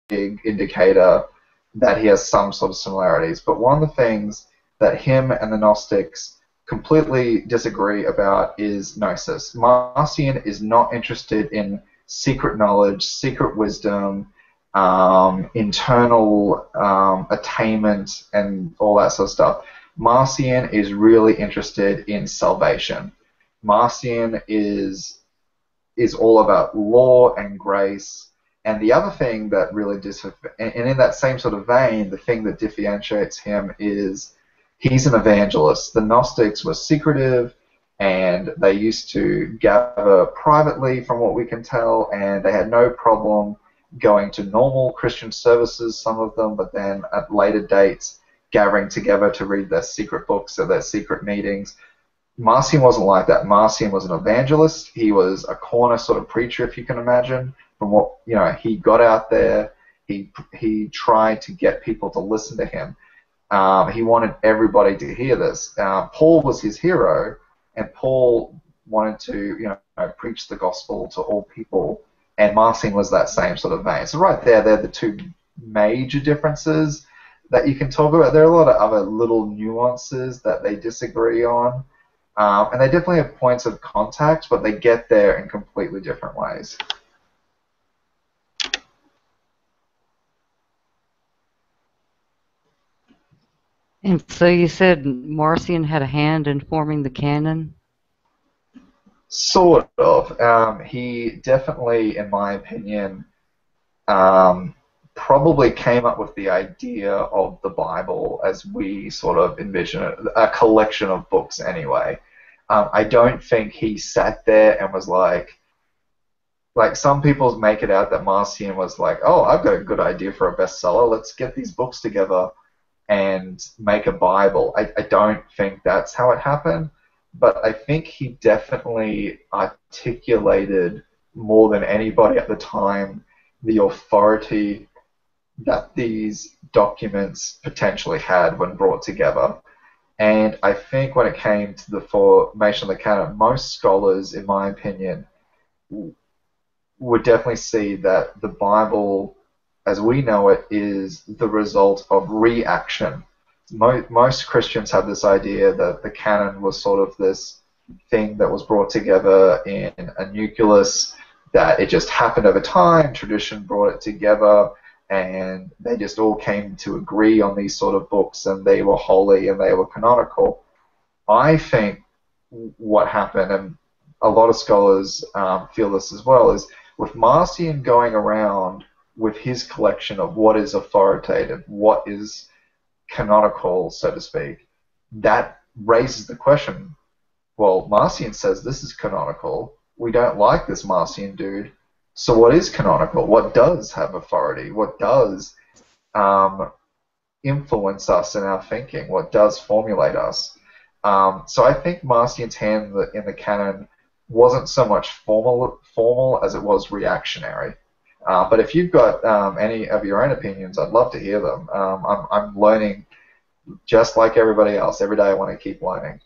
indicator that he has some sort of similarities. But one of the things that him and the Gnostics completely disagree about is gnosis. Marcion is not interested in secret knowledge, secret wisdom, internal attainment, and all that sort of stuff. Marcion is really interested in salvation. Marcion is all about law and grace. And the other thing that really and in that same sort of vein, the thing that differentiates him is he's an evangelist. The Gnostics were secretive, and they used to gather privately, from what we can tell, and they had no problem going to normal Christian services, some of them, but then at later dates, gathering together to read their secret books or their secret meetings. Marcion wasn't like that. Marcion was an evangelist. He was a corner sort of preacher, if you can imagine. From what he got out there, he tried to get people to listen to him. He wanted everybody to hear this. Paul was his hero, and Paul wanted to preach the gospel to all people. And Marcion was that same sort of vein. So right there, they're the two major differences that you can talk about. There are a lot of other little nuances that they disagree on. And they definitely have points of contact, but they get there in completely different ways. And so you said Marcion had a hand in forming the canon? Sort of. He definitely, in my opinion, probably came up with the idea of the Bible as we sort of envision it, a collection of books anyway. I don't think he sat there and was like some people make it out that Marcion was like, oh, I've got a good idea for a bestseller, let's get these books together and make a Bible. I don't think that's how it happened, but I think he definitely articulated more than anybody at the time the authority that these documents potentially had when brought together. And I think when it came to the formation of the canon, most scholars, in my opinion, would definitely see that the Bible, as we know it, is the result of reaction. Most Christians have this idea that the canon was sort of this thing that was brought together in a nucleus, that it just happened over time, tradition brought it together, and they just all came to agree on these sort of books, and they were holy and they were canonical. I think what happened, and a lot of scholars feel this as well, is with Marcion going around with his collection of what is authoritative, what is canonical, so to speak, that raises the question, well, Marcion says this is canonical, we don't like this Marcion dude, so what is canonical? What does have authority? What does influence us in our thinking? What does formulate us? So I think Marcion's hand in the canon wasn't so much formal as it was reactionary. But if you've got any of your own opinions, I'd love to hear them. I'm learning just like everybody else. Every day I want to keep learning.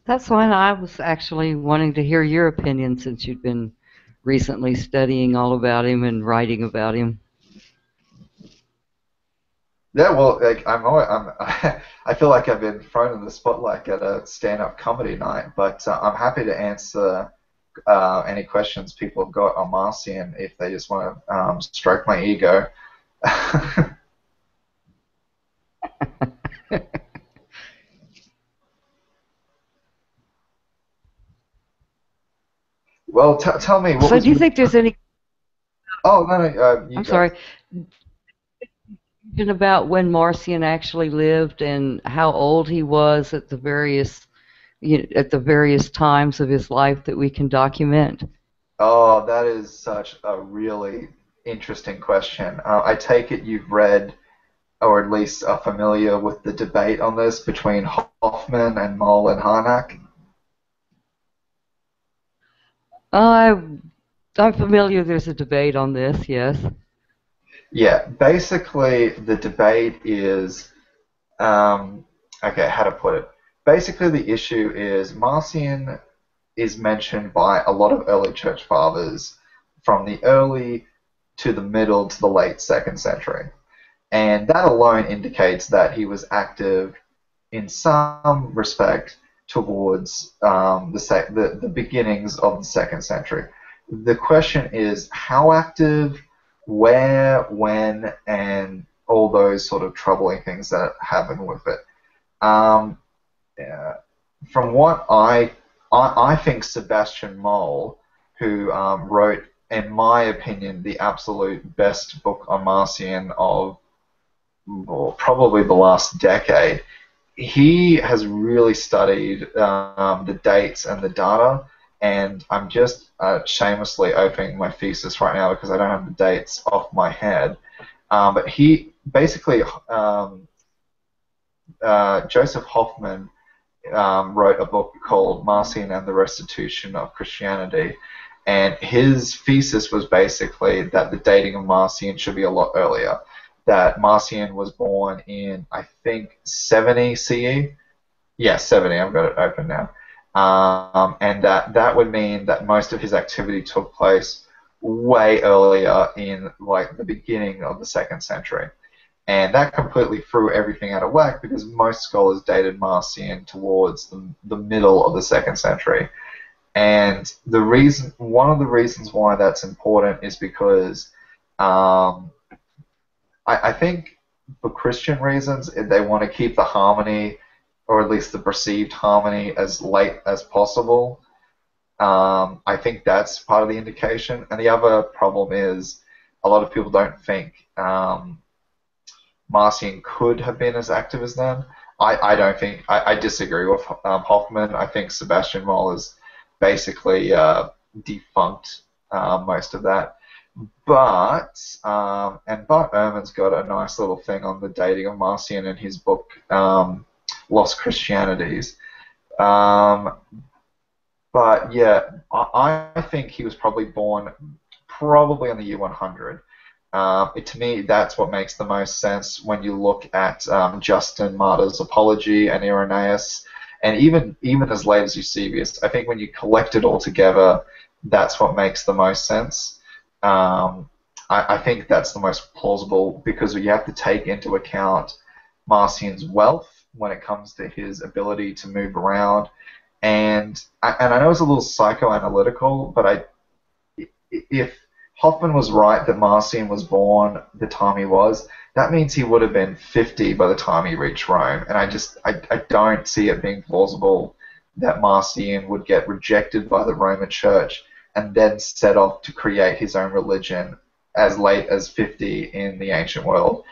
That's why I was actually wanting to hear your opinion, since you've been recently studying all about him and writing about him. Yeah, well, like, I feel like I've been thrown in the spotlight at a stand-up comedy night, but I'm happy to answer any questions people have got on Marcion if they just want to stroke my ego. Well, tell me. So do you think there's any... Oh, no, I'm sorry. About when Marcion actually lived and how old he was at the various times of his life that we can document? Oh, that is such a really interesting question. I take it you've read, or at least are familiar with the debate on this between Hoffman and Moll and Harnack. I'm familiar. There's a debate on this, yes. Yeah, basically the debate is, okay, how to put it. Basically the issue is Marcion is mentioned by a lot of early church fathers from the early to the middle to the late second century. And that alone indicates that he was active in some respect towards the beginnings of the second century. The question is how active, where, when, and all those sort of troubling things that happen with it. Um, uh, from what I think Sebastian Moll, who wrote, in my opinion, the absolute best book on Marcion of probably the last decade, he has really studied the dates and the data, and I'm just shamelessly opening my thesis right now because I don't have the dates off my head. But he basically, Joseph Hoffman wrote a book called Marcion and the Restitution of Christianity, and his thesis was basically that the dating of Marcion should be a lot earlier. That Marcion was born in, I think, 70 CE. Yeah, 70. I've got it open now. And that would mean that most of his activity took place way earlier in like the beginning of the second century. And that completely threw everything out of whack because most scholars dated Marcion towards the middle of the second century. And one of the reasons why that's important is because I think for Christian reasons, they want to keep the harmony, or at least the perceived harmony, as late as possible. I think that's part of the indication. And the other problem is a lot of people don't think Marcion could have been as active as them. I don't think, I disagree with Hoffman. I think Sebastian Moll is basically defunct most of that. But Bart Ehrman's got a nice little thing on the dating of Marcion in his book Lost Christianities. But yeah, I think he was probably born probably in the year 100. To me, that's what makes the most sense when you look at Justin Martyr's Apology and Irenaeus, and even as late as Eusebius. I think when you collect it all together, that's what makes the most sense. I think that's the most plausible because you have to take into account Marcion's wealth when it comes to his ability to move around. And I know it's a little psychoanalytical, but if Hoffman was right that Marcion was born the time he was, that means he would have been 50 by the time he reached Rome. And I don't see it being plausible that Marcion would get rejected by the Roman Church and then set off to create his own religion as late as 50 in the ancient world.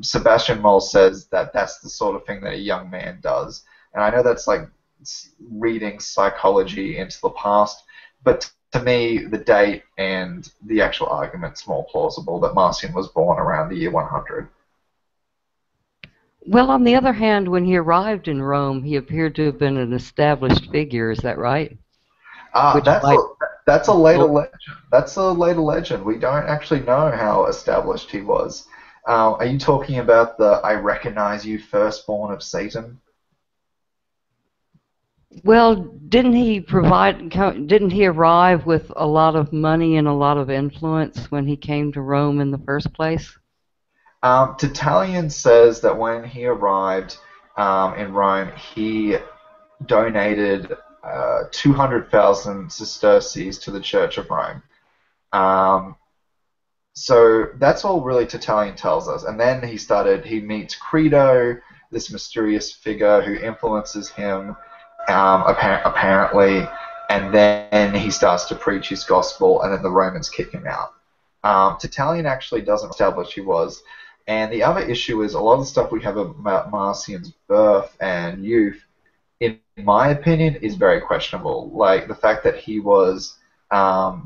Sebastian Moll says that that's the sort of thing that a young man does. And I know that's like reading psychology into the past, but to me, the date and the actual argument's more plausible that Marcion was born around the year 100. Well, on the other hand, when he arrived in Rome, he appeared to have been an established figure. Is that right? That's a later legend. That's a later legend. We don't actually know how established he was. Are you talking about the "I recognize you, firstborn of Satan"? Well, didn't he arrive with a lot of money and a lot of influence when he came to Rome in the first place? Tertullian says that when he arrived in Rome, he donated 200,000 sesterces to the Church of Rome. So that's all really Tertullian tells us. And then he meets Credo, this mysterious figure who influences him, apparently, and then he starts to preach his gospel, and then the Romans kick him out. Tertullian actually doesn't establish he was. And the other issue is a lot of the stuff we have about Marcion's birth and youth, in my opinion, is very questionable. Like the fact that he was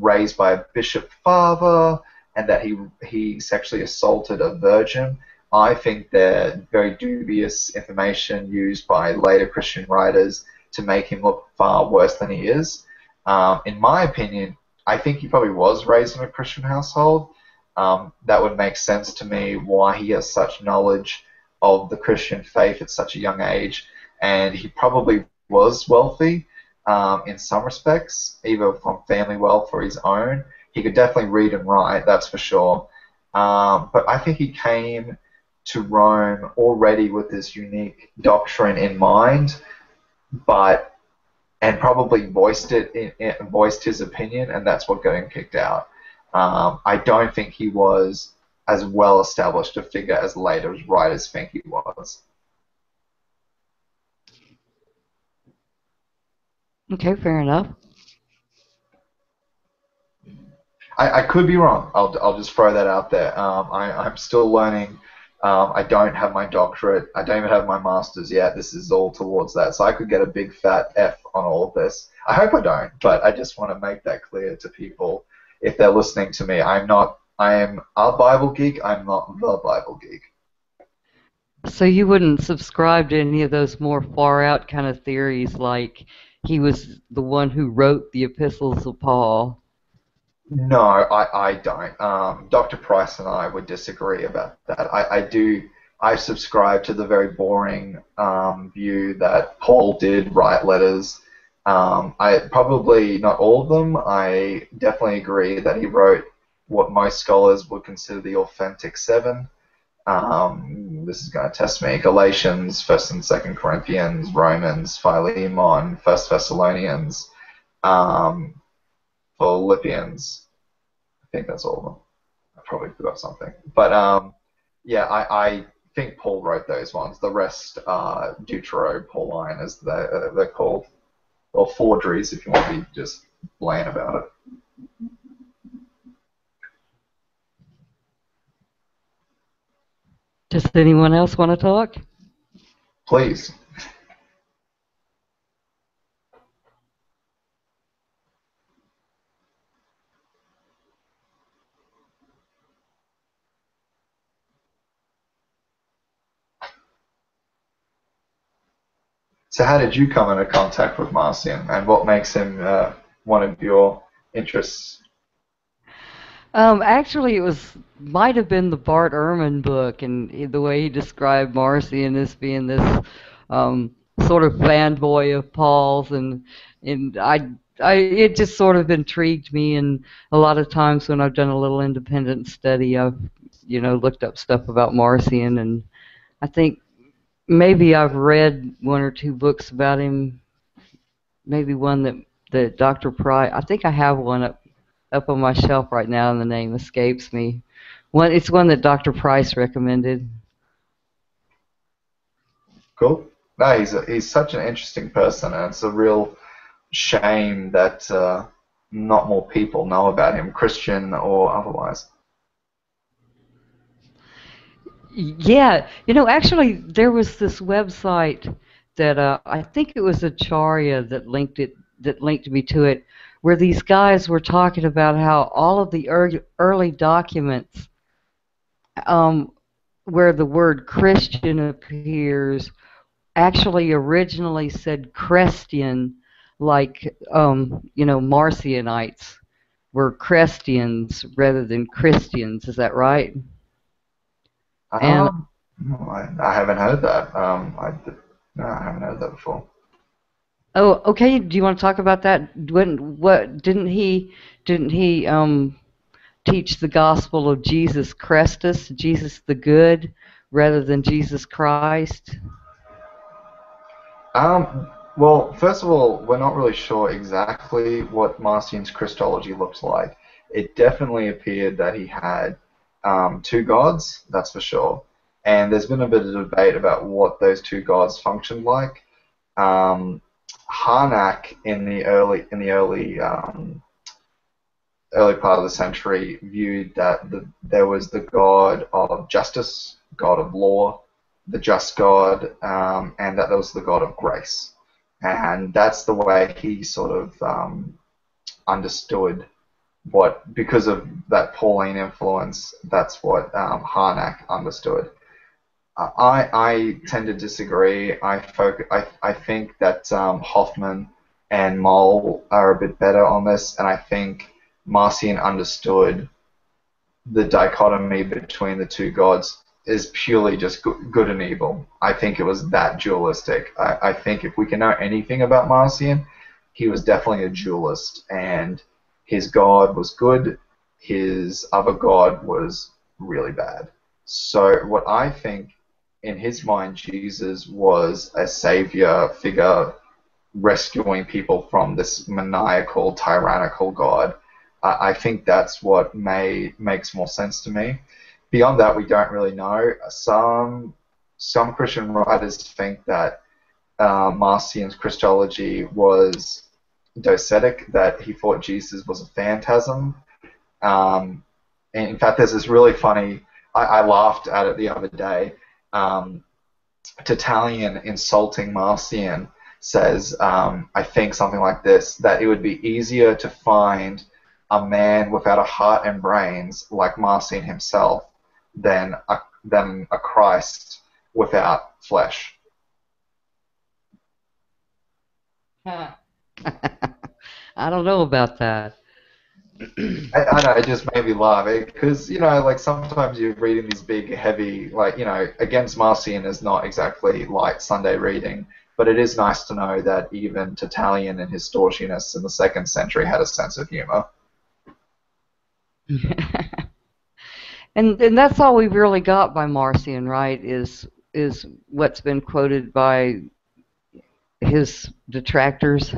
raised by a bishop father and that he sexually assaulted a virgin. I think they're very dubious information used by later Christian writers to make him look far worse than he is. In my opinion, I think he probably was raised in a Christian household. That would make sense to me why he has such knowledge of the Christian faith at such a young age, and he probably was wealthy. in some respects, either from family wealth or his own. He could definitely read and write, that's for sure. But I think he came to Rome already with this unique doctrine in mind, but and probably voiced his opinion, and that's what got him kicked out. I don't think he was as well established a figure as later writers think he was. Okay, fair enough. I could be wrong. I'll just throw that out there. I'm still learning. I don't have my doctorate. I don't even have my master's yet. This is all towards that. So I could get a big fat F on all of this. I hope I don't, but I just want to make that clear to people if they're listening to me. I'm not. I am a Bible geek. I'm not the Bible geek. So you wouldn't subscribe to any of those more far out kind of theories like he was the one who wrote the epistles of Paul? No, I don't. Dr. Price and I would disagree about that. I do. I subscribe to the very boring view that Paul did write letters. I probably not all of them. I definitely agree that he wrote what most scholars would consider the authentic seven. This is going to test me. Galatians, First and Second Corinthians, Romans, Philemon, First Thessalonians, um, Philippians. I think that's all of them. I probably forgot something. But yeah, I think Paul wrote those ones. The rest are Deutero-Pauline, as they're called, or forgeries, if you want to be just plain about it. Does anyone else want to talk? Please. So how did you come into contact with Marcion, and what makes him one of your interests? Actually, it might have been the Bart Ehrman book, and the way he described Marcion as being this um, sort of fanboy of Paul's, and it just sort of intrigued me. And a lot of times when I've done a little independent study, I've looked up stuff about Marcion, and I think maybe I've read one or two books about him. Maybe one that Dr. Price. I think I have one up on my shelf right now, and the name escapes me. It's one that Dr. Price recommended. Cool. No, he's such an interesting person, and it's a real shame that not more people know about him, Christian or otherwise. Yeah, actually, there was this website that I think it was Acharya that linked me to it, where these guys were talking about how all of the early documents um, where the word Christian appears actually originally said Christian, like Marcionites were Christians rather than Christians. Is that right? And No, I haven't heard that. No, I haven't heard that before. oh, okay. Do you want to talk about that? What didn't he teach the gospel of Jesus Christus, Jesus the Good, rather than Jesus Christ? Well, first of all, we're not really sure exactly what Marcion's Christology looks like. It definitely appeared that he had two gods, that's for sure. And there's been a bit of debate about what those two gods functioned like. Um, Harnack in the early part of the century viewed that there was the god of justice, god of law, the just God, and that there was the God of grace. And that's the way he sort of understood because of that Pauline influence, that's what Harnack understood. I tend to disagree. I think that Hoffman and Moll are a bit better on this, and I think Marcion understood the dichotomy between the two gods is purely just good and evil. I think it was that dualistic. I think if we can know anything about Marcion, he was definitely a dualist, and his God was good, his other God was really bad. So what I think in his mind, Jesus was a savior figure rescuing people from this maniacal, tyrannical God. I think that's what makes more sense to me. Beyond that, we don't really know. Some Christian writers think that Marcion's Christology was docetic, that he thought Jesus was a phantasm. Um, and in fact, there's this really funny. I laughed at it the other day. Um, Tertullian insulting Marcion says, I think something like this, that it would be easier to find a man without a heart and brains like Marcion himself than a Christ without flesh. I don't know about that. I know, it just made me laugh because, like sometimes you're reading these big, heavy, like, Against Marcion is not exactly light Sunday reading, but it is nice to know that even Tertullian and his Stortionists in the 2nd century had a sense of humor. And that's all we've really got by Marcion, right? Is what's been quoted by his detractors.